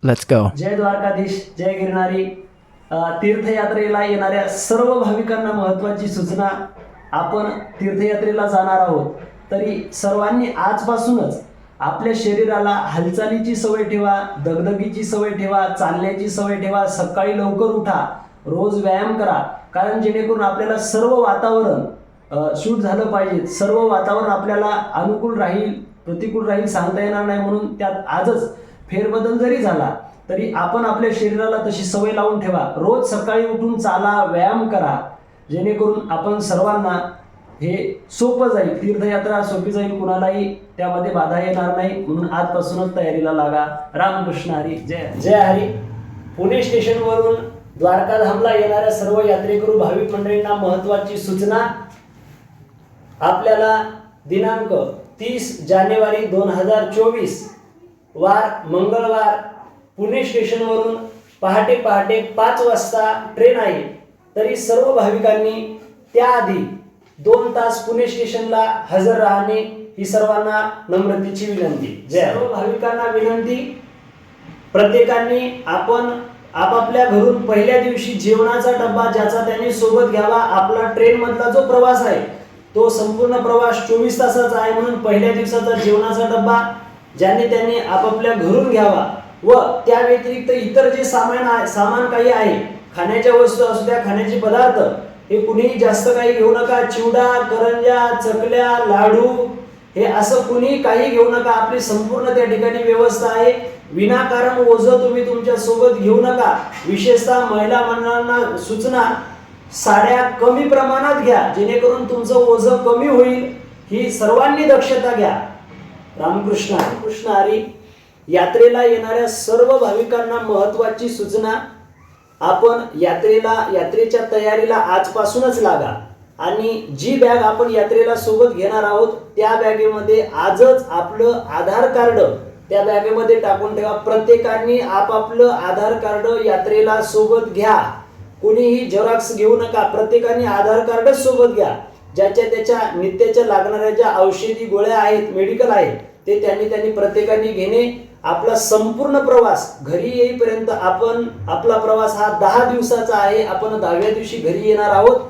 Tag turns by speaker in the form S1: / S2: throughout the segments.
S1: Let's go.
S2: जय द्वारकाधीश, जय गिरणारी. तीर्थयात्रेला येणाऱ्या सर्व भाविकांना महत्त्वाची सूचना. आपण तीर्थयात्रेला जाणार आहोत, तरी सर्वांनी आजपासूनच आपल्या शरीराला हालचालीची सवय ठेवा, दगदगीची सवय ठेवा, चालण्याची सवय ठेवा. सकाळी लवकर उठा, रोज व्यायाम करा, कारण जेणेकरून आपल्याला सर्व वातावरण शूट झालं पाहिजे. सर्व वातावरण आपल्याला अनुकूल राहील, प्रतिकूल राहील सांगता येणार नाही. म्हणून त्यात आजच फेरबदल जरी झाला तरी आपण आपल्या शरीराला तशी सवय लावून ठेवा. रोज सकाळी उठून चाला, व्यायाम करा, जेणेकरून आपण सर्वांना हे सोपं जाईल. तीर्थयात्रा सोपी जाईल, कुणालाही त्यामध्ये बाधा येणार नाही. म्हणून आजपासूनच तयारीला लागा. रामकृष्ण हरी. जय जय हरी. पुणे स्टेशनवरून द्वारकाधामला येणाऱ्या सर्व यात्रेकरू भाविक मंडळींना महत्त्वाची सूचना. आपल्याला दिनांक 30 जानेवारी 2024 वार मंगळवार पुणे स्टेशनवरून पहाटे 5 वाजता ट्रेन आहे. तरी सर्व भाविकांनी त्याआधी 2 तास पुणे स्टेशनला हजर राहणे ही सर्वांना नम्रतेची विनंती. सर्व भाविकांना विनंती, प्रत्येकाने आपण आपापल्या घरून पहिल्या दिवशी जेवणाचा डब्बा ज्याचा त्यांनी सोबत घ्यावा. आपला ट्रेन मधला जो प्रवास आहे तो संपूर्ण प्रवास 24 तासाचा आहे. म्हणून पहिल्या दिवसाचा जेवणाचा डब्बा ज्यांनी त्यांनी आपापल्या घरून घ्यावा. व त्या व्यतिरिक्त इतर जे सामान काही आहे, खाण्याच्या वस्तू असू द्या, खाण्याचे पदार्थ, हे कुणीही जास्त काही घेऊ नका. चिवडा, करंजा, चकल्या, लाडू हे असं कुणी काही घेऊ नका. आपली संपूर्ण त्या ठिकाणी व्यवस्था आहे. विनाकारण ओझं तुम्ही तुमच्या सोबत घेऊ नका. विशेषतः महिला मंडळांना सूचना, साड्या कमी प्रमाणात घ्या, जेणेकरून तुमचं ओझं कमी होईल. ही सर्वांनी दक्षता घ्या. रामकृष्ण कृष्ण हरी. यात्रेला येणाऱ्या सर्व भाविकांना महत्त्वाची सूचना. आपण यात्रेच्या तयारीला आजपासूनच लागा. आणि जी बॅग आपण यात्रेला सोबत घेणार आहोत त्या बॅगेमध्ये आजच आपलं आधार कार्ड त्या बॅगेमध्ये टाकून ठेवा. प्रत्येकाने आपापलं आधार कार्ड यात्रेला सोबत घ्या. कोणीही झेरॉक्स घेऊ नका. प्रत्येकाने आधार कार्ड सोबत घ्या. ज्याच्या त्याच्या नित्याच्या लागणाऱ्या ज्या औषधी गोळ्या आहेत, मेडिकल आहेत, ते त्यांनी प्रत्येकाने घेणे. आपला संपूर्ण प्रवास घरी येईपर्यंत आपला प्रवास हा 10 दिवसाचा आहे. आपण 10व्या दिवशी घरी येणार आहोत.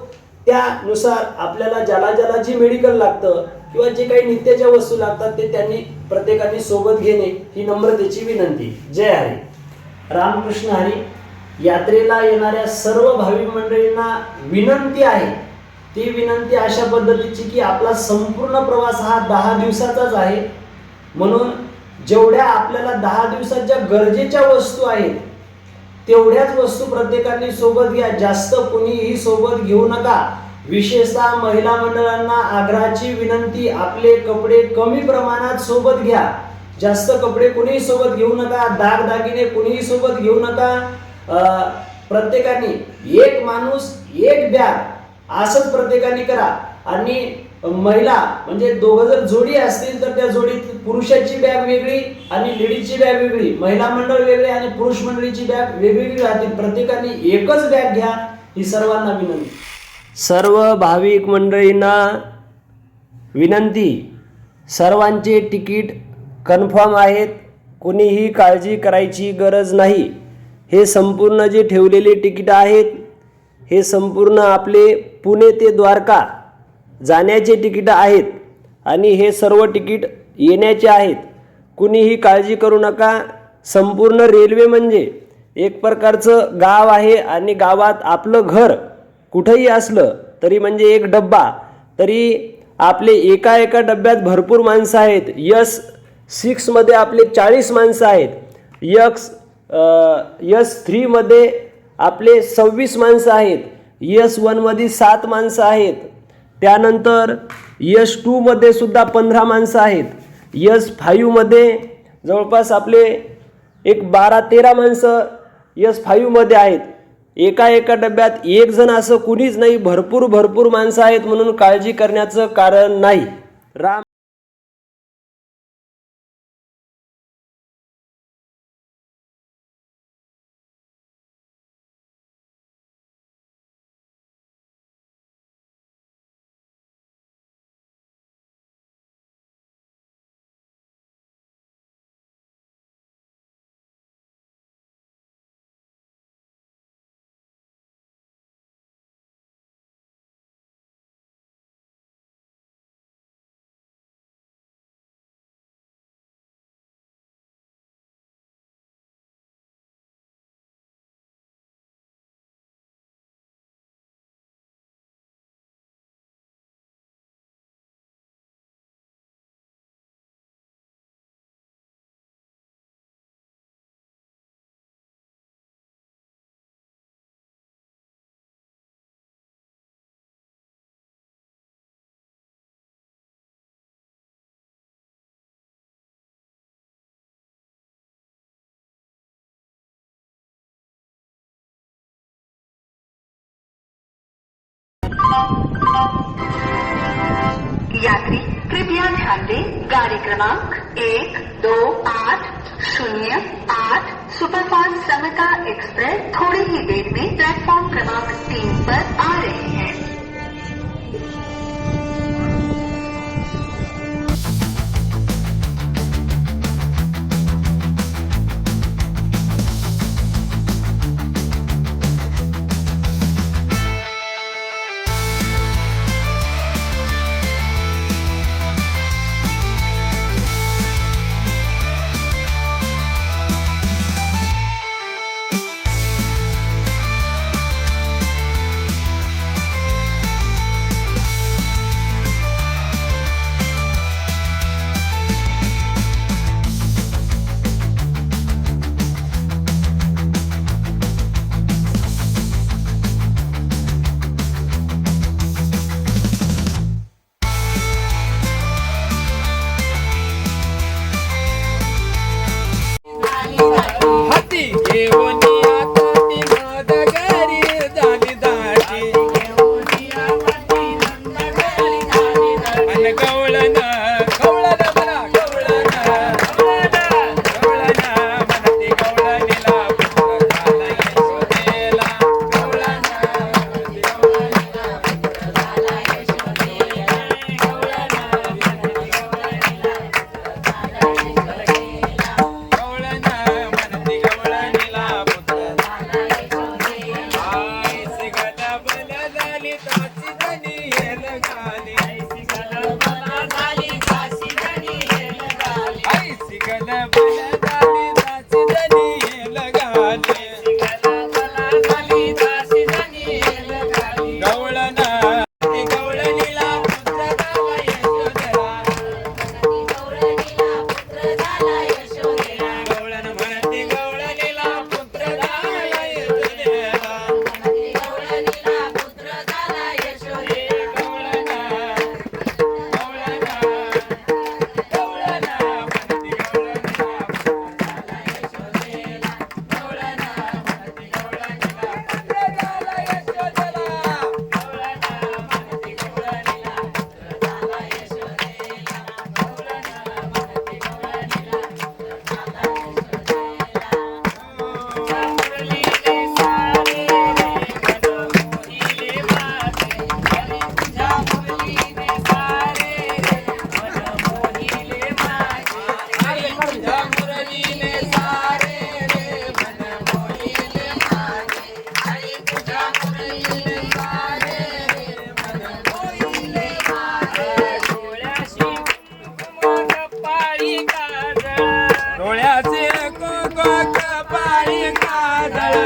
S2: त्यानुसार आपल्याला ज्याला जी मेडिकल लागतं किंवा जे काही नित्याच्या वस्तू लागतात ते त्यांनी प्रत्येकाने सोबत घेणे ही नम्रतेची विनंती. जय हरी. रामकृष्ण हरी. यात्रेला येणाऱ्या सर्व भाविक मंडळींना विनंती आहे. ती विनंती अशा पद्धतीची की आपला संपूर्ण प्रवास हा 10 दिवसाचाच आहे. म्हणून जेवढ्या आपल्याला 10 दिवसाच्या गरजेच्या वस्तू आहेत तेवढ्याच वस्तू प्रत्येकाने सोबत घ्या. जास्त कुणीही सोबत घेऊ नका. विशेषतः महिला मंडळांना आग्रहाची विनंती, आपले कपडे कमी प्रमाणात सोबत घ्या. जास्त कपडे कुणीही सोबत घेऊ नका. दागदागिने कुणीही सोबत घेऊ नका. प्रत्येकाने एक माणूस एक बॅग असंच प्रत्येकाने करा. आणि महिला म्हणजे दोघं जर जोडी असतील तर त्या जोडीत पुरुषाची बॅग वेगळी आणि लेडीजची बॅग वेगळी, महिला मंडळ वेगळे आणि पुरुष मंडळीची बॅग वेगवेगळी राहतील. प्रत्येकाने एकच बॅग घ्या ही सर्वांना विनंती. सर्व भाविक मंडळींना विनंती, सर्वांचे तिकीट कन्फर्म आहेत. कोणीही काळजी करायची गरज नाही. हे संपूर्ण जे ठेवलेले तिकीट आहेत हे संपूर्ण आपले पुणे ते द्वारका जाण्याचे तिकीट आहेत आणि हे सर्व तिकीट येण्याचे आहेत. कुणीही काळजी करू नका. संपूर्ण रेल्वे म्हणजे एक प्रकारचं गाव आहे आणि गावात आपलं घर कुठंही असलं तरी म्हणजे एक डब्बा, तरी आपले एका डब्यात भरपूर माणसं आहेत. S6 मध्ये आपले 40 माणसं आहेत. S3 मध्ये आपले 26 माणसं आहेत. S1 मध्ये 7 माणसं आहेत. त्यानंतर S2 मध्ये सुद्धा 15 माणसं आहेत. S5 मध्ये जवळपास आपले एक 12-13 माणसं S5 मध्ये आहेत. एका डब्यात एक जण असं कुणीच नाही. भरपूर माणसं आहेत. म्हणून काळजी करण्याचं कारण नाही. राम
S1: यात्री कृपया ध्यान दें, गाड़ी क्रमांक 128008 सुपरफास्ट समता एक्सप्रेस थोड़ी ही देर में प्लेटफॉर्म क्रमांक 3 पर आ रही है।
S3: हाती घेऊन आता ती नदगरी झाली दाटी अन गवळण म्हणा गवळण म्हणा ती गवळणीला पुत्र झाला यशोदेला गवळण डोळ्याचे कुंकुम कपाळी काजळ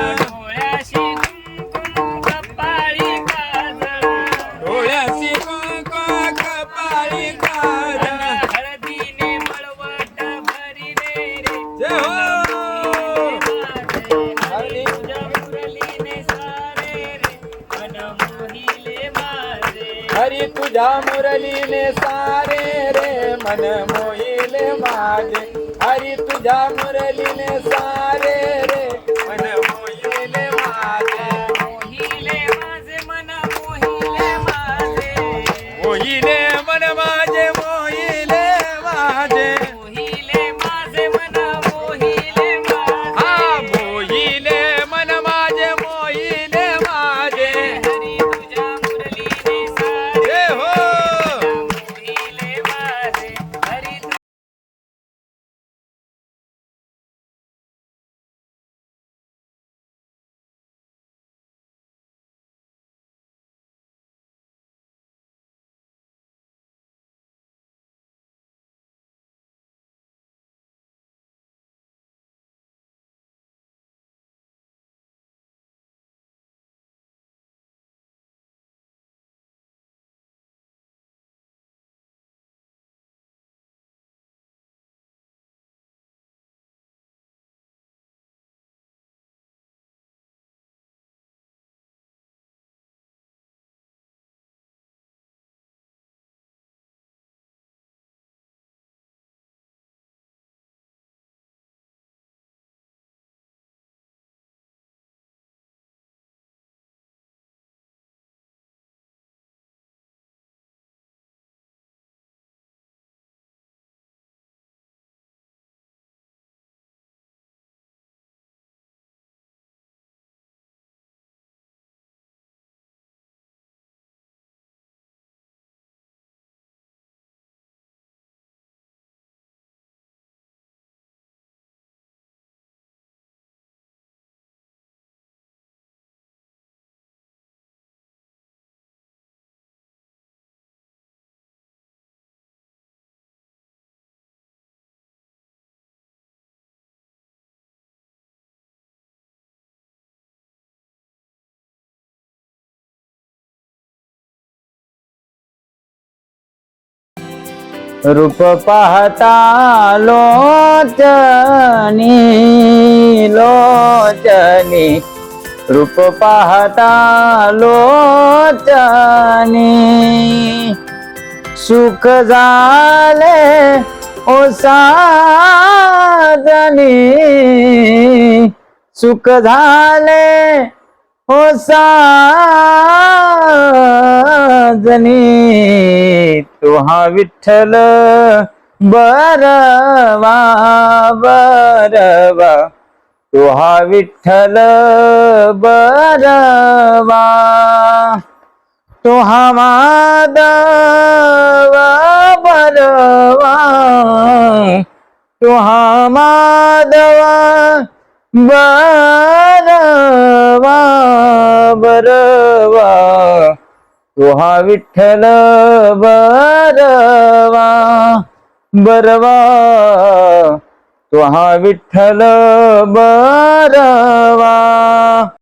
S3: डोळ्याची कुंकुम कपाळी काजळ
S4: हळदीने मळवट भरिले रे
S3: जय हो
S4: हरी तुझ्या मुरलीने सारे रे मन मोहिले माझे
S3: हरी तुझ्या मुरलीने सारे रे मन मोहिले माझे हरी तुझ्या मुरलीने सारे रे मन मोहिले माझे
S4: मोहिले माझे मन मोहिले माझे
S3: मोहिले मन माझे मोहिले माझे
S4: मोहिले माझे मन मोहिले माझे
S3: हा मोहिले मन माझे मोहिले माझे
S4: हरी तुझ्या मुरलीने सारे
S3: जय हो
S4: मोहिले माझे हरी
S5: रूप पाहता लोचनी लोचनी रूप पाहता लोचनी सुख झाले ओ साजनी सुख झाले ओ साजनी तुहा विठ्ठल बरवा बरवा तुहा विठ्ठल बरवा तुहा माधव बरवा तुहा माधव बरवा बरवा तुहा विठ्ठल बरवा बरवा तुहा विठ्ठल बरवा